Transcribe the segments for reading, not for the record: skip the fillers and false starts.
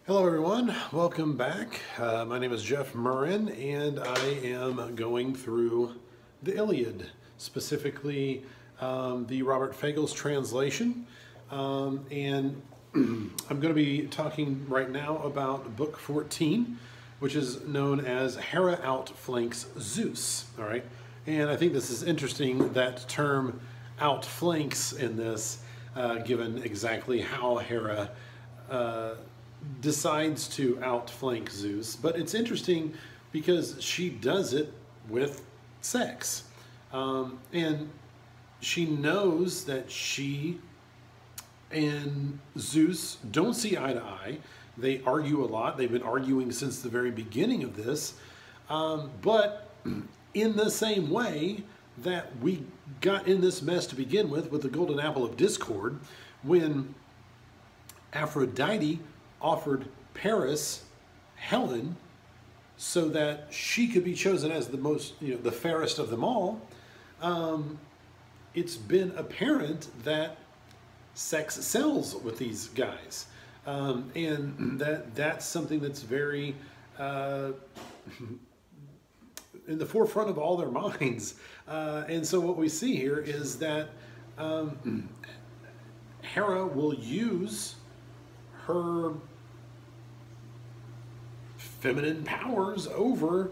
Hello everyone, welcome back. My name is Jeff Murrin and I am going through the Iliad, specifically the Robert Fagles translation. And I'm going to be talking right now about book 14, which is known as Hera outflanks Zeus. All right, and I think this is interesting, that term outflanks in this, given exactly how Hera decides to outflank Zeus. But it's interesting because she does it with sex. And she knows that she and Zeus don't see eye to eye. They argue a lot. They've been arguing since the very beginning of this. But in the same way that we got in this mess to begin with the golden apple of discord, when Aphrodite offered Paris Helen so that she could be chosen as the most, the fairest of them all, it's been apparent that sex sells with these guys. And that's something that's very in the forefront of all their minds. And so what we see here is that Hera will use her feminine powers over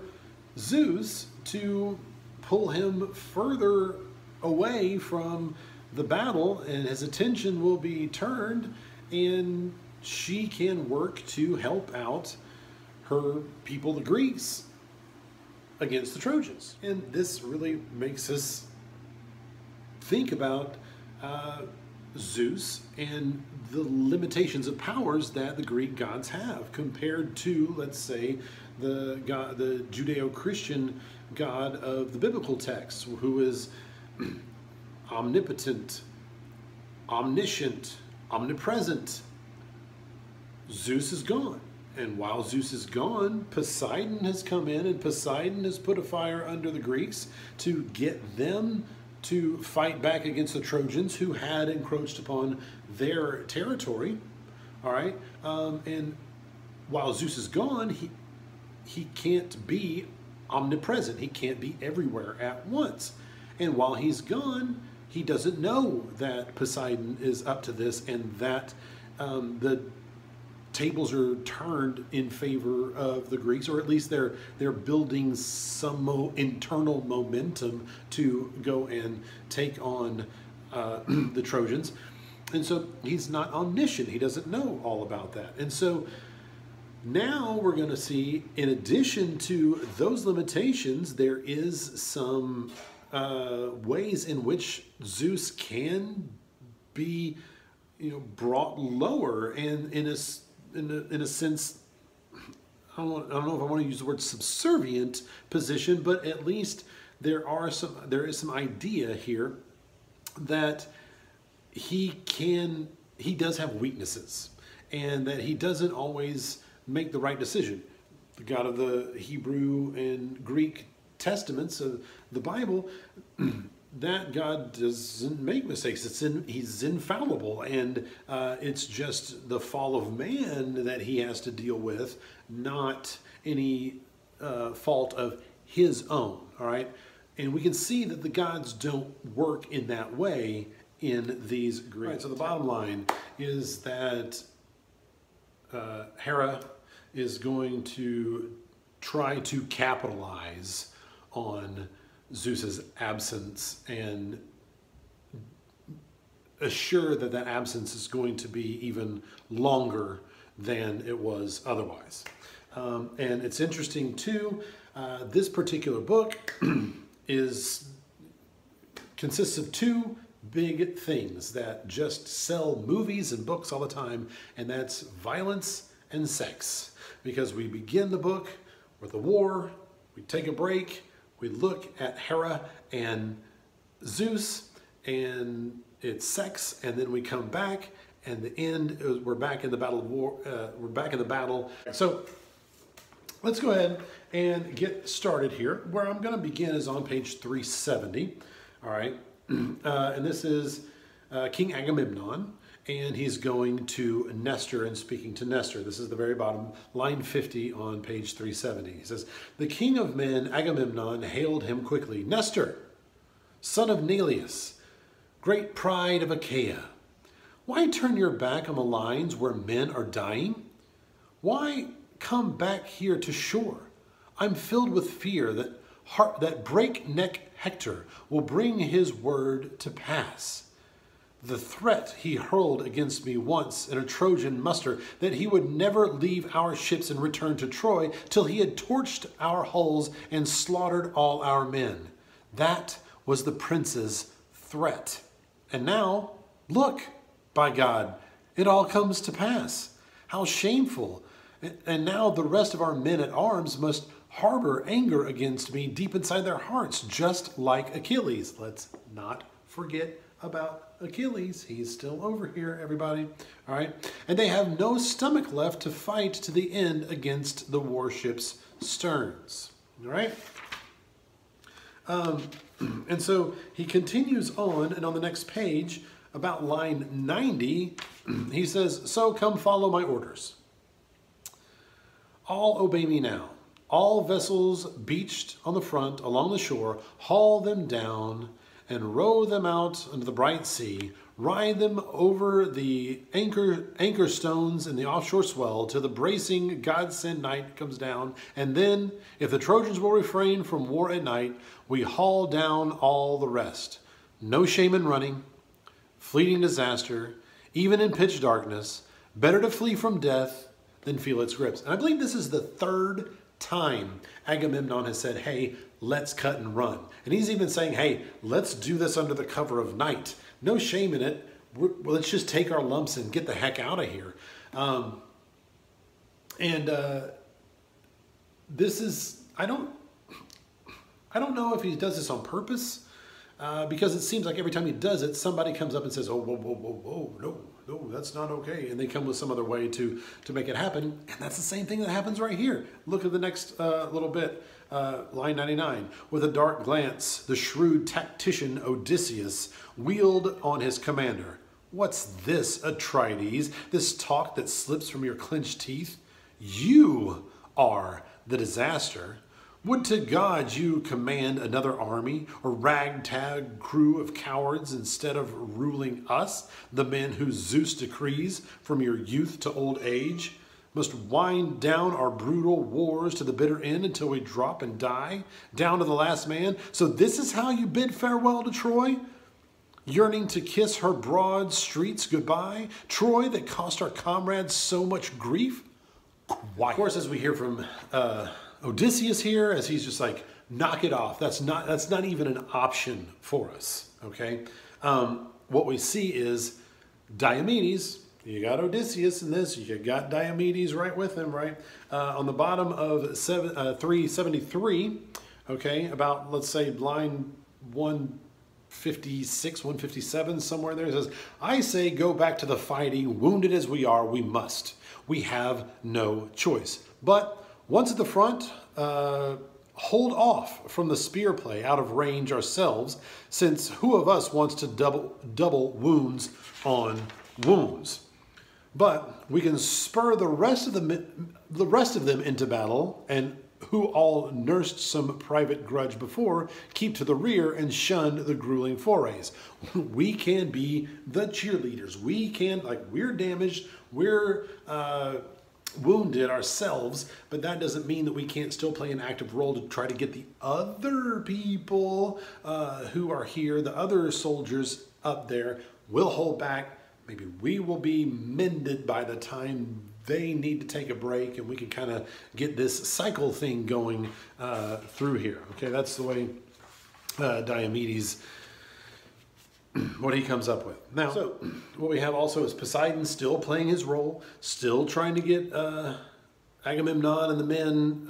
Zeus to pull him further away from the battle, and his attention will be turned, and she can work to help out her people, the Greeks, against the Trojans. And this really makes us think about Zeus and the limitations of powers that the Greek gods have compared to, let's say, the Judeo-Christian God of the biblical texts, who is omnipotent, omniscient, omnipresent. Zeus is gone. And while Zeus is gone, Poseidon has come in, and Poseidon has put a fire under the Greeks to get them to fight back against the Trojans, who had encroached upon their territory. All right, and while Zeus is gone, he can't be omnipresent. He can't be everywhere at once. And while he's gone, he doesn't know that Poseidon is up to this, and that the tables are turned in favor of the Greeks, or at least they're building some internal momentum to go and take on the Trojans. And so he's not omniscient. He doesn't know all about that. And so now we're going to see, in addition to those limitations, there is some ways in which Zeus can be, brought lower, and in a sense, I don't know if I want to use the word subservient position, but at least there is some idea here that he does have weaknesses, and that he doesn't always make the right decision. The God of the Hebrew and Greek testaments of the Bible, that God doesn't make mistakes. He's infallible, and it's just the fall of man that he has to deal with, not any fault of his own. All right, and we can see that the gods don't work in that way in these Greek. Right, so the bottom line is that Hera is going to try to capitalize on Zeus's absence and assure that that absence is going to be even longer than it was otherwise. And it's interesting too, this particular book consists of two big things that just sell movies and books all the time, and that's violence and sex. Because we begin the book with a war, we take a break, we look at Hera and Zeus, and it's sex, and then we come back, and the end is we're back in the battle of war. We're back in the battle. So let's go ahead and get started here. Where I'm going to begin is on page 370. All right, and this is King Agamemnon, and he's going to Nestor and speaking to Nestor. This is the very bottom, line 50 on page 370. He says, "The king of men, Agamemnon, hailed him quickly. 'Nestor, son of Neleus, great pride of Achaia, why turn your back on the lines where men are dying? Why come back here to shore? I'm filled with fear that breakneck Hector will bring his word to pass. The threat he hurled against me once in a Trojan muster, that he would never leave our ships and return to Troy till he had torched our hulls and slaughtered all our men. That was the prince's threat. And now, look, by God, it all comes to pass. How shameful. And now the rest of our men at arms must harbor anger against me deep inside their hearts, just like Achilles." Let's not forget about Achilles. He's still over here, everybody. All right. "And they have no stomach left to fight to the end against the warship's sterns." All right. And so he continues on, and on the next page, about line 90, he says, "So come follow my orders. All obey me now. All vessels beached on the front along the shore, haul them down and row them out into the bright sea. Ride them over the anchor stones in the offshore swell till the bracing God-sent night comes down. And then, if the Trojans will refrain from war at night, we haul down all the rest. No shame in running, fleeting disaster, even in pitch darkness. Better to flee from death than feel its grips." And I believe this is the third time Agamemnon has said, "Hey, let's cut and run." And he's even saying, "Hey, let's do this under the cover of night. No shame in it. Let's just take our lumps and get the heck out of here." This is, I don't know if he does this on purpose, because it seems like every time he does it, somebody comes up and says, "Oh, whoa, whoa, whoa, whoa, no, that's not okay." And they come with some other way to make it happen. And that's the same thing that happens right here. Look at the next little bit, line 99. "With a dark glance, the shrewd tactician Odysseus wheeled on his commander. 'What's this, Atrides, this talk that slips from your clenched teeth? You are the disaster. Would to God you command another army, or ragtag crew of cowards, instead of ruling us, the men whose Zeus decrees from your youth to old age, must wind down our brutal wars to the bitter end until we drop and die, down to the last man. So this is how you bid farewell to Troy? Yearning to kiss her broad streets goodbye? Troy that cost our comrades so much grief?'" Quiet. Of course, as we hear from Odysseus here, as he's just like, knock it off. That's not even an option for us, okay? What we see is Diomedes. You got Odysseus in this. You got Diomedes right with him, right? On the bottom of 373, okay, about, let's say, line 156, 157, somewhere there, it says, "I say go back to the fighting. Wounded as we are, we must. We have no choice. But once at the front, hold off from the spear play out of range ourselves, since who of us wants to double wounds on wounds? But we can spur the rest of them into battle, and who all nursed some private grudge before, keep to the rear and shun the grueling forays." We can be the cheerleaders. We can, like, we're damaged, we're wounded ourselves, but that doesn't mean that we can't still play an active role to try to get the other people who are here, the other soldiers up there. We'll hold back. Maybe we will be mended by the time they need to take a break, and we can kind of get this cycle thing going through here. Okay, that's the way Diomedes, what he comes up with. Now, so what we have also is Poseidon still playing his role, still trying to get Agamemnon and the men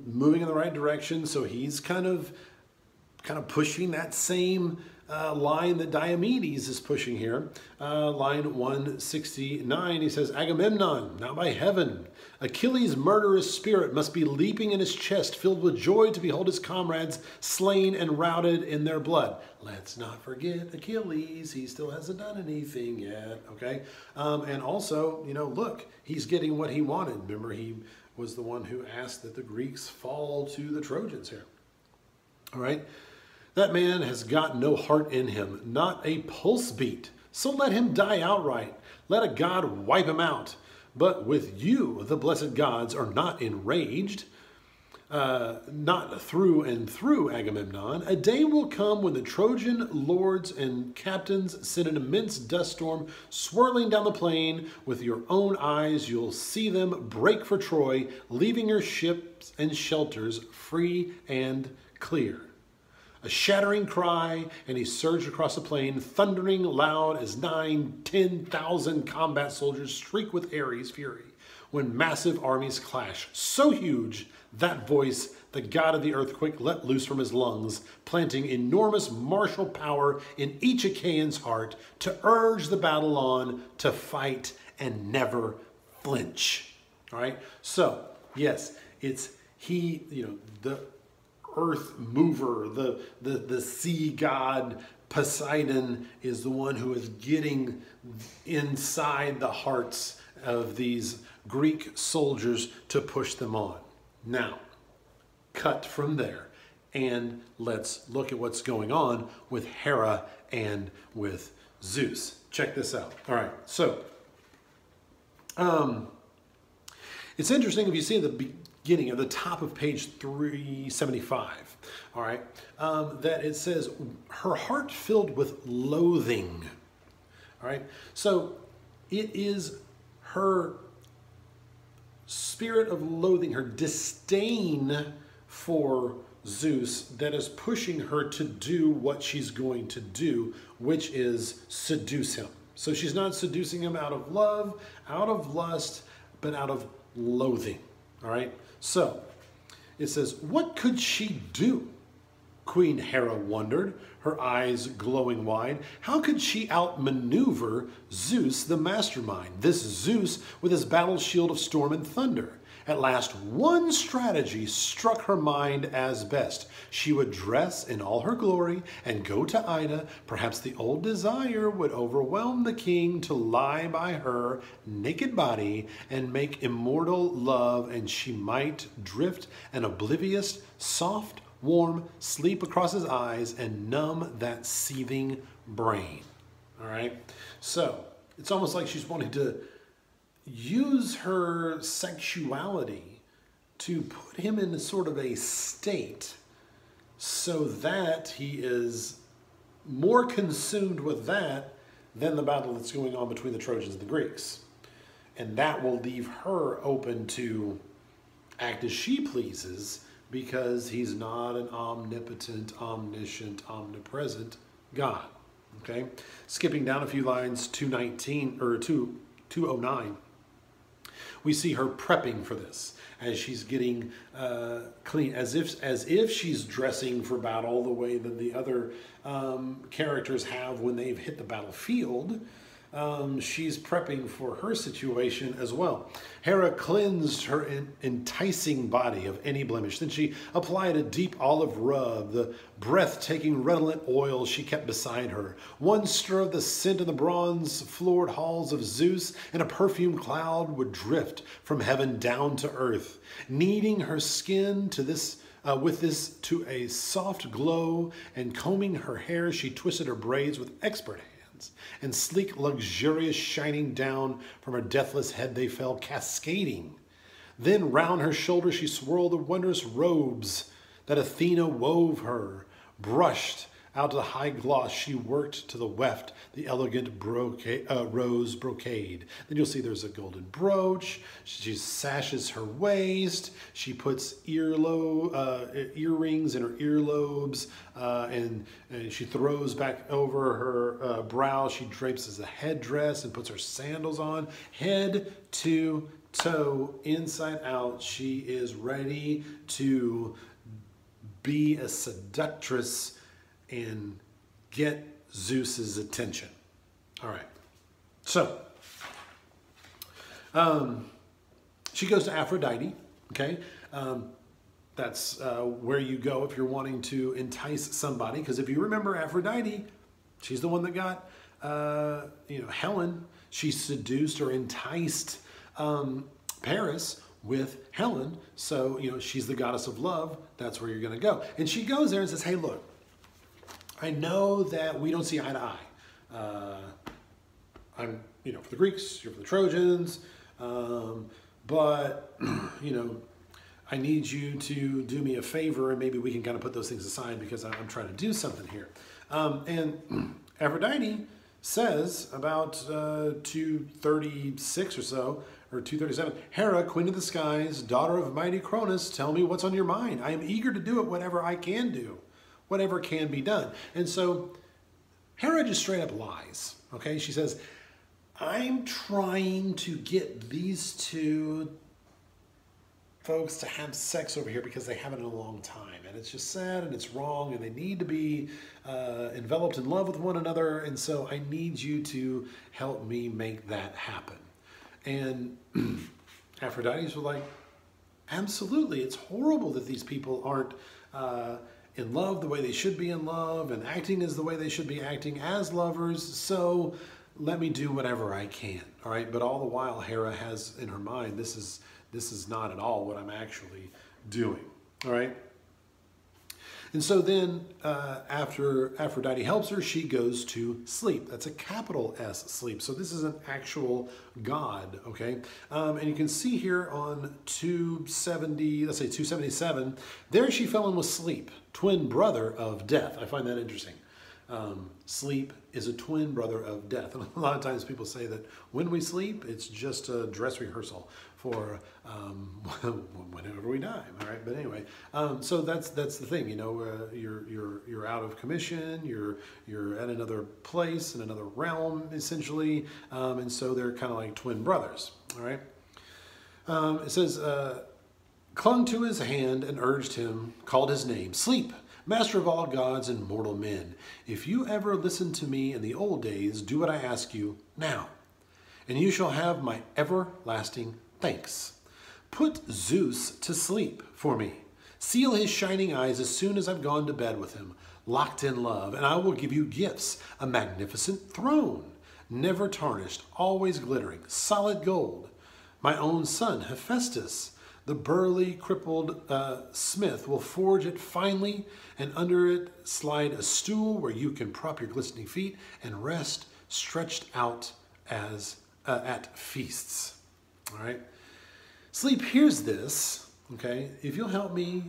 moving in the right direction. So he's kind of pushing that same line that Diomedes is pushing here. Line 169, he says, Agamemnon, now by heaven, Achilles' murderous spirit must be leaping in his chest, filled with joy to behold his comrades slain and routed in their blood. Let's not forget Achilles. He still hasn't done anything yet, okay? And also, you know, look, he's getting what he wanted. Remember, he was the one who asked that the Greeks fall to the Trojans here. All right? That man has got no heart in him, not a pulse beat. So let him die outright. Let a god wipe him out. But with you, the blessed gods are not enraged, not through and through Agamemnon. A day will come when the Trojan lords and captains send an immense dust storm swirling down the plain. With your own eyes, you'll see them break for Troy, leaving your ships and shelters free and clear. A shattering cry, and he surged across the plain, thundering loud as 9,000-10,000 combat soldiers shriek with Ares' fury when massive armies clash. So huge, that voice, the god of the earthquake, let loose from his lungs, planting enormous martial power in each Achaean's heart to urge the battle on, to fight and never flinch. All right? So, yes, it's he, you know, the earth mover, the sea god Poseidon is the one who is getting inside the hearts of these Greek soldiers to push them on. Now, cut from there and let's look at what's going on with Hera and with Zeus. Check this out. All right, so it's interesting if you see the beginning at the top of page 375, all right, that it says, her heart filled with loathing, all right? So it is her spirit of loathing, her disdain for Zeus that is pushing her to do what she's going to do, which is seduce him. So she's not seducing him out of love, out of lust, but out of loathing, all right? So, it says, what could she do? Queen Hera wondered, her eyes glowing wide. How could she outmaneuver Zeus, the mastermind? This Zeus with his battle shield of storm and thunder. At last, one strategy struck her mind as best. She would dress in all her glory and go to Ida. Perhaps the old desire would overwhelm the king to lie by her naked body and make immortal love, and she might drift an oblivious, soft, warm sleep across his eyes and numb that seething brain. All right? So, it's almost like she's wanting to use her sexuality to put him in sort of a state so that he is more consumed with that than the battle that's going on between the Trojans and the Greeks. And that will leave her open to act as she pleases because he's not an omnipotent, omniscient, omnipresent God. Okay? Skipping down a few lines, 219 or 209. We see her prepping for this as she's getting clean, as if she's dressing for battle the way that the other characters have when they've hit the battlefield. She's prepping for her situation as well. Hera cleansed her enticing body of any blemish. Then she applied a deep olive rub, the breathtaking redolent oil she kept beside her. One stir of the scent in the bronze-floored halls of Zeus, and a perfume cloud would drift from heaven down to earth, kneading her skin to this with this to a soft glow, and combing her hair, she twisted her braids with expert hands, and sleek, luxurious, shining down from her deathless head they fell, cascading. Then round her shoulders she swirled the wondrous robes that Athena wove her. Brushed out to the high gloss, she worked to the weft the elegant rose brocade. Then you'll see there's a golden brooch. She sashes her waist. She puts earrings in her earlobes, and she throws back over her brow. She drapes as a headdress and puts her sandals on. Head to toe, inside out, she is ready to be a seductress and get Zeus's attention. All right. So, she goes to Aphrodite, okay? That's where you go if you're wanting to entice somebody. Because if you remember Aphrodite, she's the one that got, Helen. She seduced or enticed Paris with Helen. So, she's the goddess of love. That's where you're going to go. And she goes there and says, hey, look, I know that we don't see eye to eye. I'm, for the Greeks, you're for the Trojans. But, I need you to do me a favor, and maybe we can kind of put those things aside because I'm trying to do something here. And Aphrodite says about 236 or so, or 237, Hera, queen of the skies, daughter of mighty Cronus, tell me what's on your mind. I am eager to do it, whatever I can do, whatever can be done. And so Hera just straight up lies, okay? She says, I'm trying to get these two folks to have sex over here because they haven't in a long time. And it's just sad and it's wrong and they need to be enveloped in love with one another. And so I need you to help me make that happen. And Aphrodite's were like, absolutely. It's horrible that these people aren't in love the way they should be in love and acting as the way they should be acting as lovers. So let me do whatever I can. All right. But all the while Hera has in her mind, this is not at all what I'm actually doing. All right. And so then after Aphrodite helps her, she goes to sleep. That's a capital S, sleep. So this is an actual god, okay? And you can see here on 270, let's say 277, there she fell in with sleep, twin brother of death. I find that interesting. Sleep is a twin brother of death. And a lot of times people say that when we sleep, it's just a dress rehearsal for whenever we die. All right, but anyway, so that's the thing. You're out of commission. You're at another place in another realm, essentially, and so they're kind of like twin brothers. All right. It says, clung to his hand and urged him, called his name, sleep. Master of all gods and mortal men, if you ever listened to me in the old days, do what I ask you now, and you shall have my everlasting thanks. Put Zeus to sleep for me. Seal his shining eyes as soon as I've gone to bed with him, locked in love, and I will give you gifts, a magnificent throne, never tarnished, always glittering, solid gold. My own son, Hephaestus, the burly, crippled smith will forge it finely, and under it slide a stool where you can prop your glistening feet and rest stretched out as at feasts. All right. Sleep hears this, okay? If you'll help me,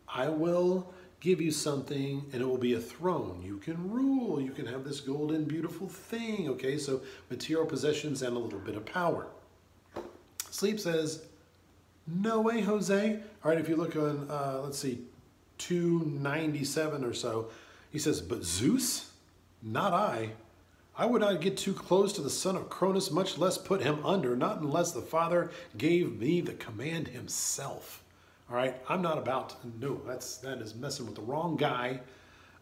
I will give you something, and it will be a throne. You can rule. You can have this golden, beautiful thing, okay? So material possessions and a little bit of power. Sleep says, no way, Jose. All right, if you look on, let's see, 297 or so, he says, but Zeus? Not I. I would not get too close to the son of Cronus, much less put him under, not unless the Father gave me the command himself. All right, I'm not about, no, that is messing with the wrong guy,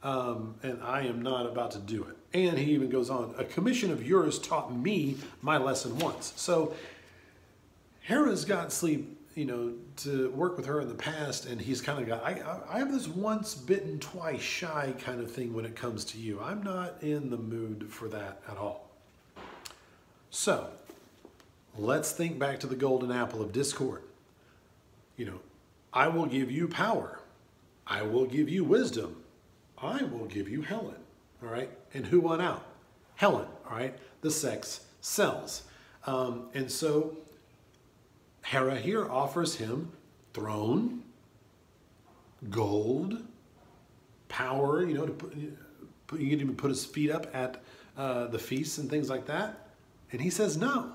and I am not about to do it. And he even goes on, a commission of yours taught me my lesson once. So Hera's got sleep, to work with her in the past, and he's kind of got, I have this once bitten, twice shy kind of thing when it comes to you. I'm not in the mood for that at all. So let's think back to the golden apple of discord. I will give you power. I will give you wisdom. I will give you Helen. All right. And who won out? Helen. All right. The sex sells. And so Hera here offers him throne, gold, power, to put, you can even put his feet up at the feasts and things like that. And he says no.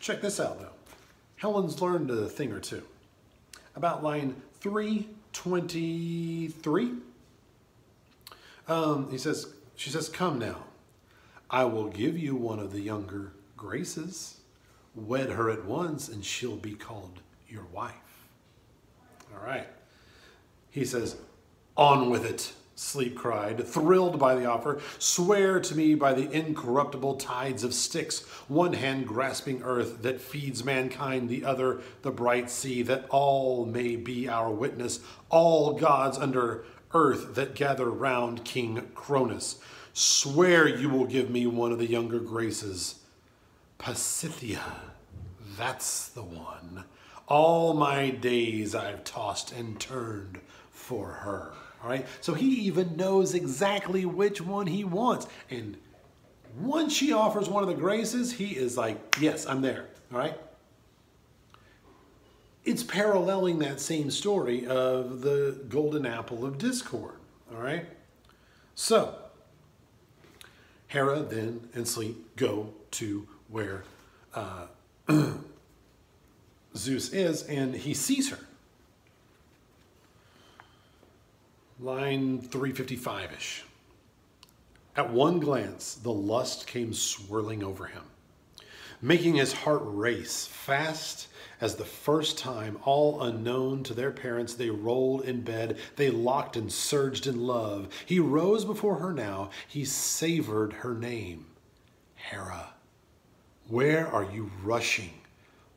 Check this out, though. Helen's learned a thing or two. About line 323, she says, come now. I will give you one of the younger graces. Wed her at once, and she'll be called your wife. All right. He says, on with it, Sleep cried, thrilled by the offer. Swear to me by the incorruptible tides of Styx, one hand grasping earth that feeds mankind, the other the bright sea, that all may be our witness, all gods under earth that gather round King Cronus. Swear you will give me one of the younger graces. Pasithia, that's the one. All my days I've tossed and turned for her. All right, so he even knows exactly which one he wants. And once she offers one of the graces, he is like, yes, I'm there. All right. It's paralleling that same story of the golden apple of discord. All right. So Hera then and Sleep go to where Zeus is, and he sees her. Line 355-ish. At one glance, the lust came swirling over him, making his heart race fast as the first time, all unknown to their parents, they rolled in bed, they locked and surged in love. He rose before her now, he savored her name. Hera, where are you rushing?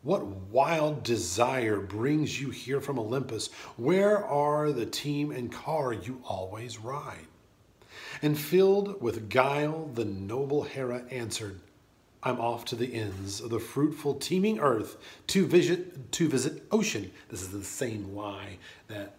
What wild desire brings you here from Olympus? Where are the team and car you always ride? And filled with guile, the noble Hera answered, I'm off to the ends of the fruitful, teeming earth to visit Ocean. This is the same lie that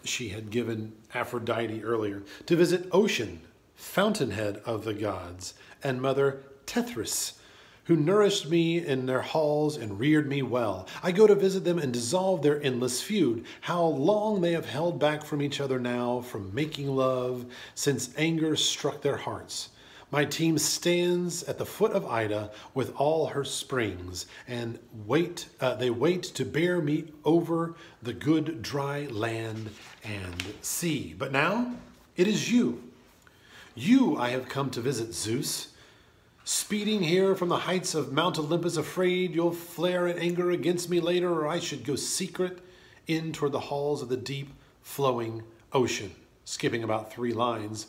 she had given Aphrodite earlier. To visit Ocean, fountainhead of the gods, and mother Tethys, who nourished me in their halls and reared me well. I go to visit them and dissolve their endless feud. How long they have held back from each other now, from making love, since anger struck their hearts. My team stands at the foot of Ida with all her springs, and they wait to bear me over the good dry land and sea. But now it is you. You I have come to visit, Zeus. Speeding here from the heights of Mount Olympus, afraid you'll flare in anger against me later, or I should go secret in toward the halls of the deep flowing ocean. Skipping about 3 lines,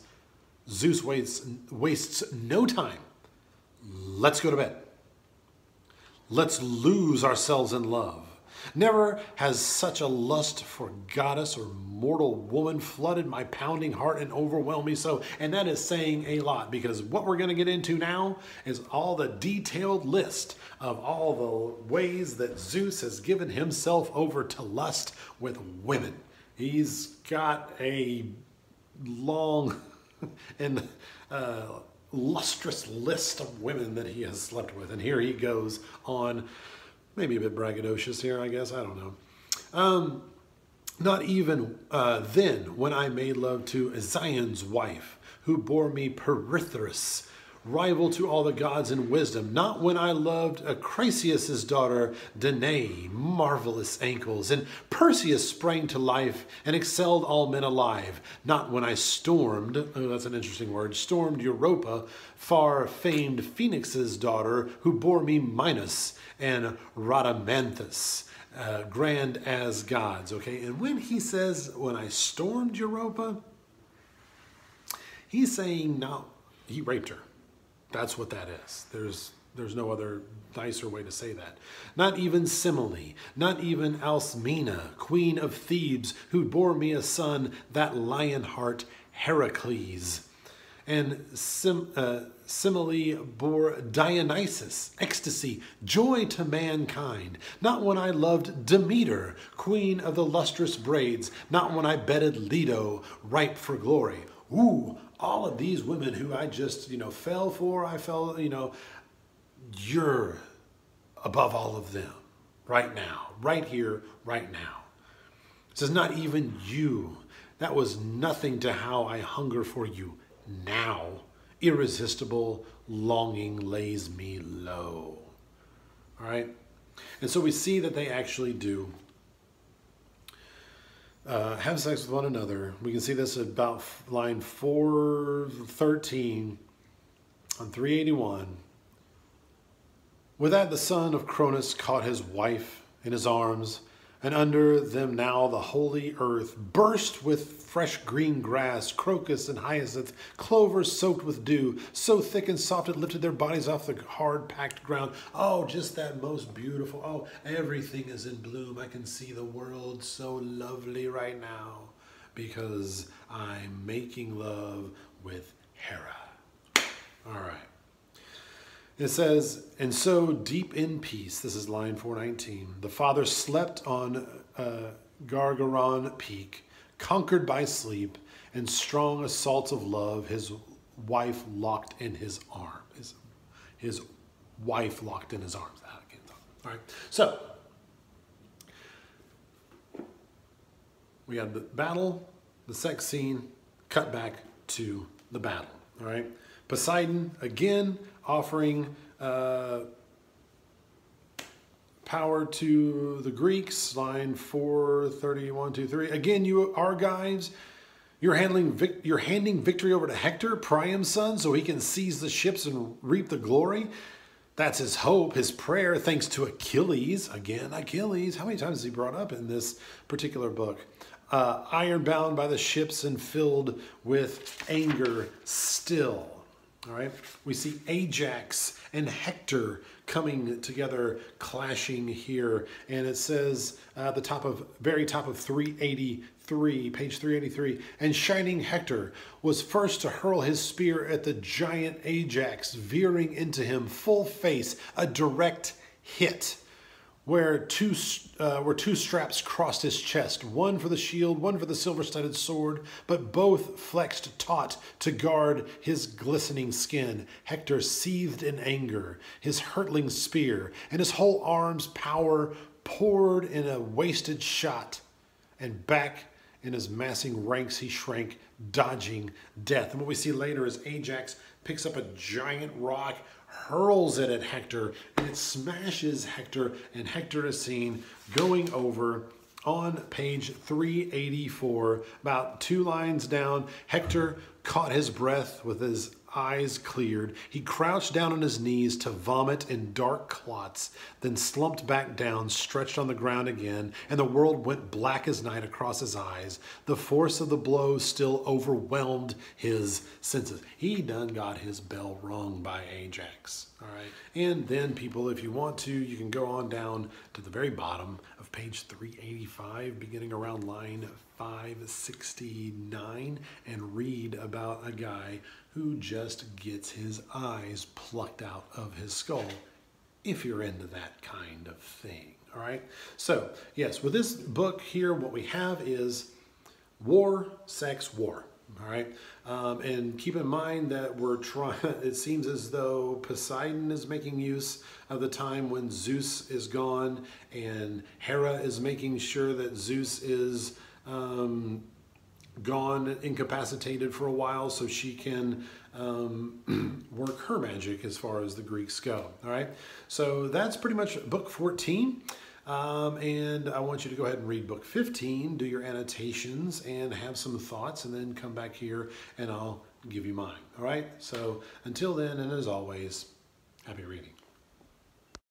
Zeus wastes no time. Let's go to bed. Let's lose ourselves in love. Never has such a lust for goddess or mortal woman flooded my pounding heart and overwhelmed me so. And that is saying a lot, because what we're going to get into now is all the detailed list of all the ways that Zeus has given himself over to lust with women. He's got a long and lustrous list of women that he has slept with. And here he goes on. Maybe a bit braggadocious here, I guess. I don't know. Not even then, when I made love to Zion's wife, who bore me Perithous, rival to all the gods in wisdom. Not when I loved Chryseis' daughter, Danae, marvelous ankles. And Perseus sprang to life and excelled all men alive. Not when I stormed, oh, that's an interesting word, stormed Europa, far-famed Phoenix's daughter, who bore me Minos and Rhadamanthus, grand as gods. Okay, and when he says, when I stormed Europa, he's saying, no, he raped her. That's what that is. There's no other nicer way to say that. Not even Semele, not even Alcmena, queen of Thebes, who bore me a son, that lion heart Heracles. And Semele bore Dionysus, ecstasy, joy to mankind. Not when I loved Demeter, queen of the lustrous braids. Not when I bedded Leto, ripe for glory. Ooh, all of these women who I just, fell for, you're above all of them right now, right here, right now. It says, not even you. That was nothing to how I hunger for you now. Irresistible longing lays me low. All right. And so we see that they actually do have sex with one another. We can see this at about line 413 on 381. With that, the son of Cronus caught his wife in his arms, And under them now the holy earth burst with fresh green grass, crocus and hyacinth, clover soaked with dew, so thick and soft it lifted their bodies off the hard packed ground. Oh, just that most beautiful. Oh, everything is in bloom. I can see the world so lovely right now because I'm making love with Hera. All right. It says, and so deep in peace, this is line 419, the father slept on Gargaron Peak, conquered by sleep and strong assaults of love, his wife locked in his arms. His wife locked in his arms. I can't talk. All right, so we have the battle, the sex scene, cut back to the battle. All right, Poseidon again offering power to the Greeks, line 431, 2, 3. Again, you Argives, you're handing victory over to Hector, Priam's son, so he can seize the ships and reap the glory. That's his hope, his prayer, thanks to Achilles. Again, Achilles. How many times is he brought up in this particular book? Ironbound by the ships and filled with anger still. All right, we see Ajax and Hector coming together, clashing here. And it says at the very top of 383, page 383, and shining Hector was first to hurl his spear at the giant Ajax, veering into him full face, a direct hit. Where two straps crossed his chest, one for the shield, one for the silver-studded sword, but both flexed taut to guard his glistening skin. Hector seethed in anger, his hurtling spear, and his whole arm's power poured in a wasted shot, and back in his massing ranks he shrank, dodging death. And what we see later is Ajax picks up a giant rock, hurls it at Hector, and it smashes Hector, and Hector is seen going over on page 384, about 2 lines down. Hector caught his breath with his eyes cleared. He crouched down on his knees to vomit in dark clots, then slumped back down, stretched on the ground again, and the world went black as night across his eyes. The force of the blow still overwhelmed his senses. He done got his bell rung by Ajax. All right. And then, people, if you want to, you can go on down to the very bottom of page 385, beginning around line 569, and read about a guy who just gets his eyes plucked out of his skull, if you're into that kind of thing. All right. So, yes, with this book here, what we have is war, sex, war. All right. And keep in mind that it seems as though Poseidon is making use of the time when Zeus is gone, and Hera is making sure that Zeus is gone, incapacitated for a while, so she can work her magic as far as the Greeks go. All right. So that's pretty much book 14. And I want you to go ahead and read book 15, do your annotations, and have some thoughts, and then come back here and I'll give you mine. All right. So until then, and as always, happy reading.